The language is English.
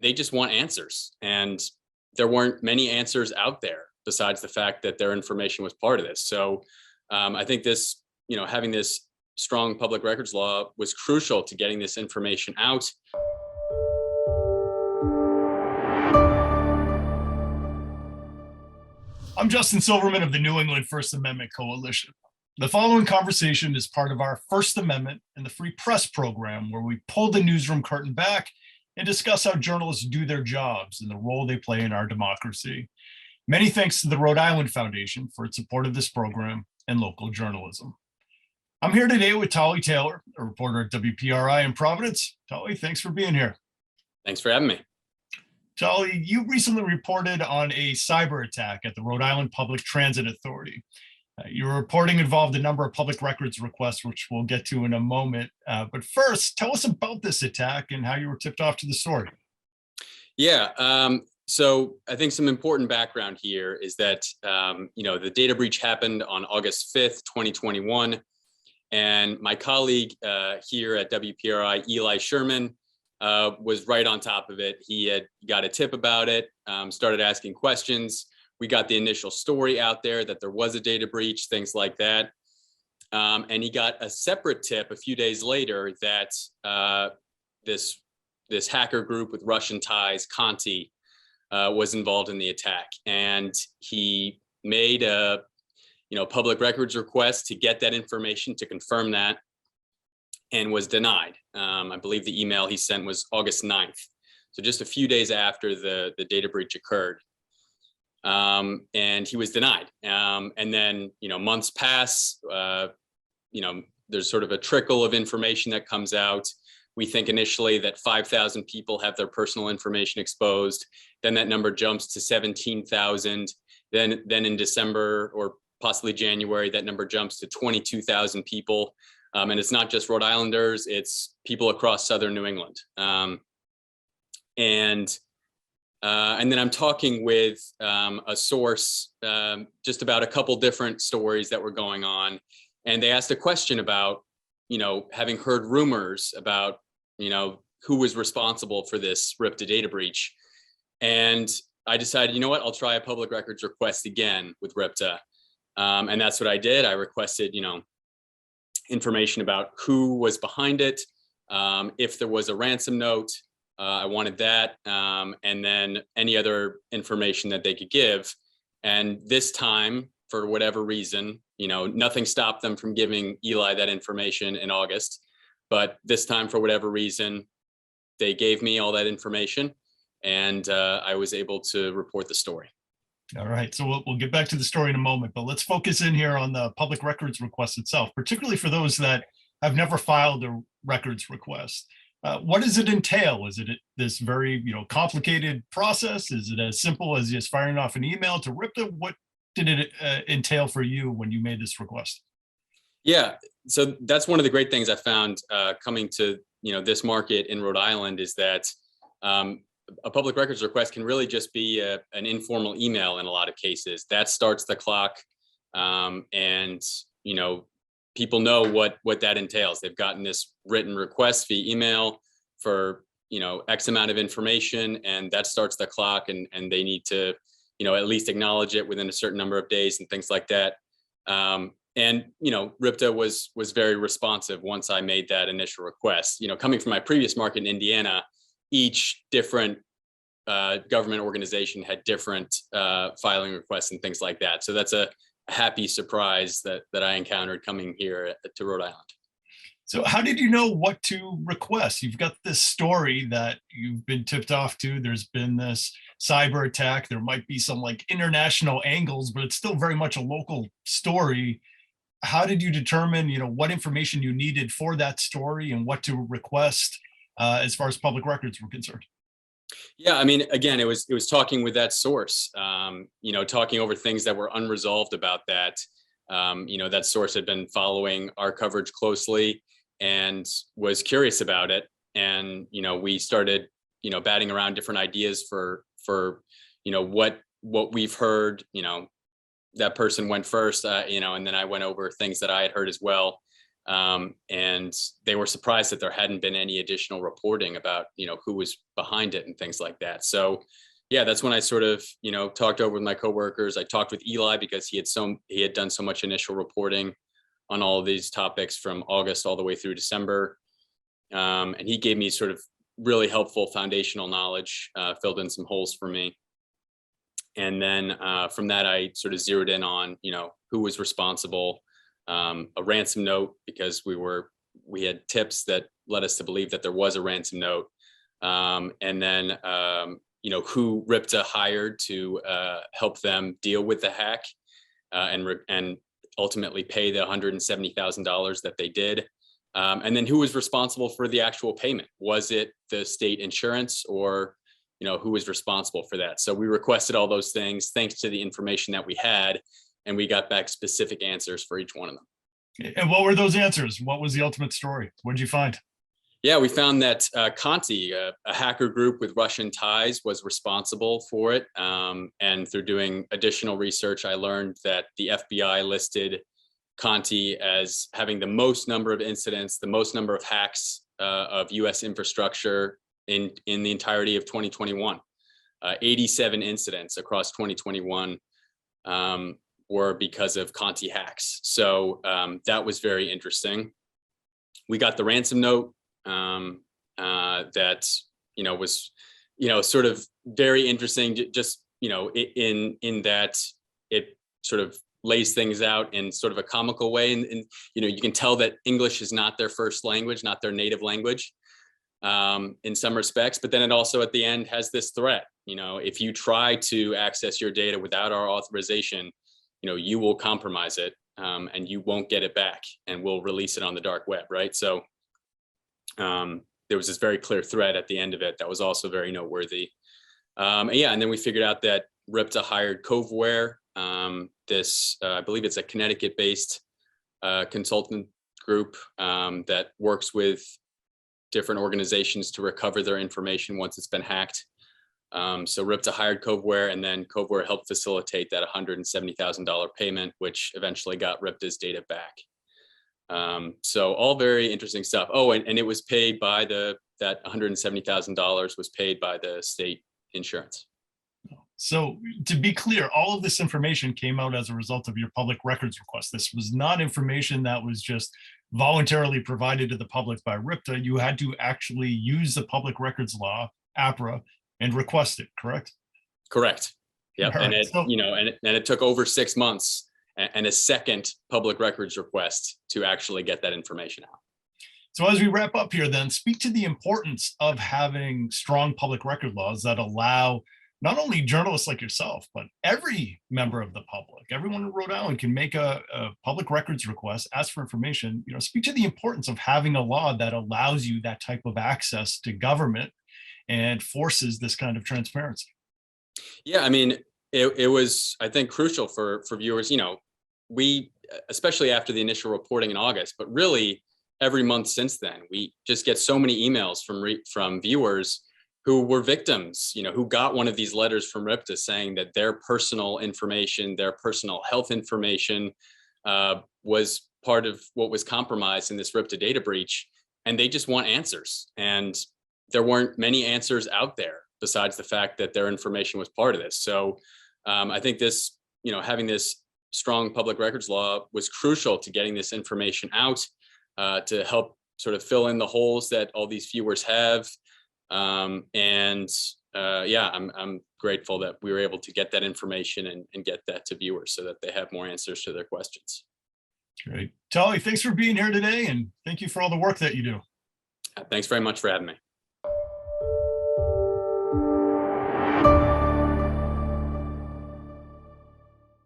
they just want answers. And there weren't many answers out there besides the fact that their information was part of this. So I think this, having this strong public records law was crucial to getting this information out. I'm Justin Silverman of the New England First Amendment Coalition. The following conversation is part of our First Amendment and the Free Press program, where we pull the newsroom curtain back and discuss how journalists do their jobs and the role they play in our democracy. Many thanks to the Rhode Island Foundation for its support of this program and local journalism. I'm here today with Tolly Taylor, a reporter at WPRI in Providence. Tolly, thanks for being here. Thanks for having me. Tolly, you recently reported on a cyber attack at the Rhode Island Public Transit Authority. Your reporting involved a number of public records requests, which we'll get to in a moment. But first, tell us about this attack and how you were tipped off to the story. Yeah, so I think some important background here is that, the data breach happened on August 5th, 2021. And my colleague here at WPRI, Eli Sherman, was right on top of it. He had got a tip about it, started asking questions. We got the initial story out there that there was a data breach, things like that. And he got a separate tip a few days later that this hacker group with Russian ties, Conti, was involved in the attack. And he made a public records request to get that information, to confirm that, and was denied. I believe the email he sent was August 9th. So just a few days after the data breach occurred. And he was denied. And then, months pass, there's sort of a trickle of information that comes out. We think initially that 5,000 people have their personal information exposed. Then that number jumps to 17,000. Then in December or possibly January, that number jumps to 22,000 people. And it's not just Rhode Islanders, it's people across Southern New England. And then I'm talking with a source just about a couple different stories that were going on. And they asked a question about, having heard rumors about, who was responsible for this RIPTA data breach. And I decided, I'll try a public records request again with RIPTA. And that's what I did. I requested, information about who was behind it, if there was a ransom note. I wanted that, and then any other information that they could give. And this time, for whatever reason, nothing stopped them from giving Eli that information in August. But this time, for whatever reason, they gave me all that information, and I was able to report the story. All right, so we'll get back to the story in a moment, but let's focus in here on the public records request itself, particularly for those that have never filed a records request. What does it entail? Is it this very complicated process? Is it as simple as just firing off an email to RIPTA? What did it entail for you when you made this request? Yeah, so that's one of the great things I found coming to this market in Rhode Island is that a public records request can really just be an informal email in a lot of cases. That starts the clock, and people know what that entails. They've gotten this written request via email for X amount of information, and that starts the clock, and they need to at least acknowledge it within a certain number of days and things like that. And RIPTA was very responsive once I made that initial request. Coming from my previous market in Indiana, each different government organization had different filing requests and things like that. So that's a happy surprise that I encountered coming here to Rhode Island. So how did you know what to request? You've got this story that you've been tipped off to. There's been this cyber attack. There might be some international angles, but it's still very much a local story. How did you determine, what information you needed for that story and what to request as far as public records were concerned? Yeah, I mean, again, it was talking with that source, talking over things that were unresolved about that. That source had been following our coverage closely and was curious about it. And, we started, batting around different ideas for what we've heard. That person went first, and then I went over things that I had heard as well. And they were surprised that there hadn't been any additional reporting about, who was behind it and things like that. So yeah, that's when I sort of, talked over with my coworkers. I talked with Eli because he had done so much initial reporting on all of these topics from August all the way through December. And he gave me sort of really helpful foundational knowledge, filled in some holes for me. And then from that, I sort of zeroed in on, who was responsible, a ransom note, because we had tips that led us to believe that there was a ransom note. And then, who RIPTA hired to help them deal with the hack and ultimately pay the $170,000 that they did. And then who was responsible for the actual payment? Was it the state insurance, or who was responsible for that? So we requested all those things thanks to the information that we had, and we got back specific answers for each one of them. And what were those answers? What was the ultimate story? What did you find? Yeah, we found that Conti, a hacker group with Russian ties, was responsible for it. And through doing additional research, I learned that the FBI listed Conti as having the most number of incidents, the most number of hacks of US infrastructure in the entirety of 2021. 87 incidents across 2021 were because of Conti hacks. So that was very interesting. We got the ransom note that was sort of very interesting. Just in that it sort of lays things out in sort of a comical way, and you can tell that English is not their first language, not their native language. In some respects, but then it also at the end has this threat. If you try to access your data without our authorization, you will compromise it, and you won't get it back, and we'll release it on the dark web, right? So there was this very clear threat at the end of it that was also very noteworthy. And then we figured out that RIPTA hired Coveware. I believe it's a Connecticut-based consultant group that works with different organizations to recover their information once it's been hacked. So RIPTA hired Coveware, and then Coveware helped facilitate that $170,000 payment, which eventually got RIPTA's data back. So all very interesting stuff. Oh, and it was paid by that $170,000 was paid by the state insurance. So to be clear, all of this information came out as a result of your public records request. This was not information that was just voluntarily provided to the public by RIPTA. You had to actually use the public records law, APRA, and request it, correct? Correct. Yep. Right. And it took over 6 months and a second public records request to actually get that information out. So as we wrap up here, then speak to the importance of having strong public record laws that allow not only journalists like yourself, but every member of the public, everyone in Rhode Island can make a public records request, ask for information. Speak to the importance of having a law that allows you that type of access to government and forces this kind of transparency. Yeah, I mean, it was, I think, crucial for viewers. We, especially after the initial reporting in August, but really every month since then, we just get so many emails from viewers who were victims, who got one of these letters from RIPTA saying that their personal information, their personal health information was part of what was compromised in this RIPTA data breach. And they just want answers. And there weren't many answers out there besides the fact that their information was part of this. So I think this, having this strong public records law was crucial to getting this information out, to help sort of fill in the holes that all these viewers have. I'm grateful that we were able to get that information and get that to viewers so that they have more answers to their questions. Great. Tolly, thanks for being here today, and thank you for all the work that you do. Thanks very much for having me.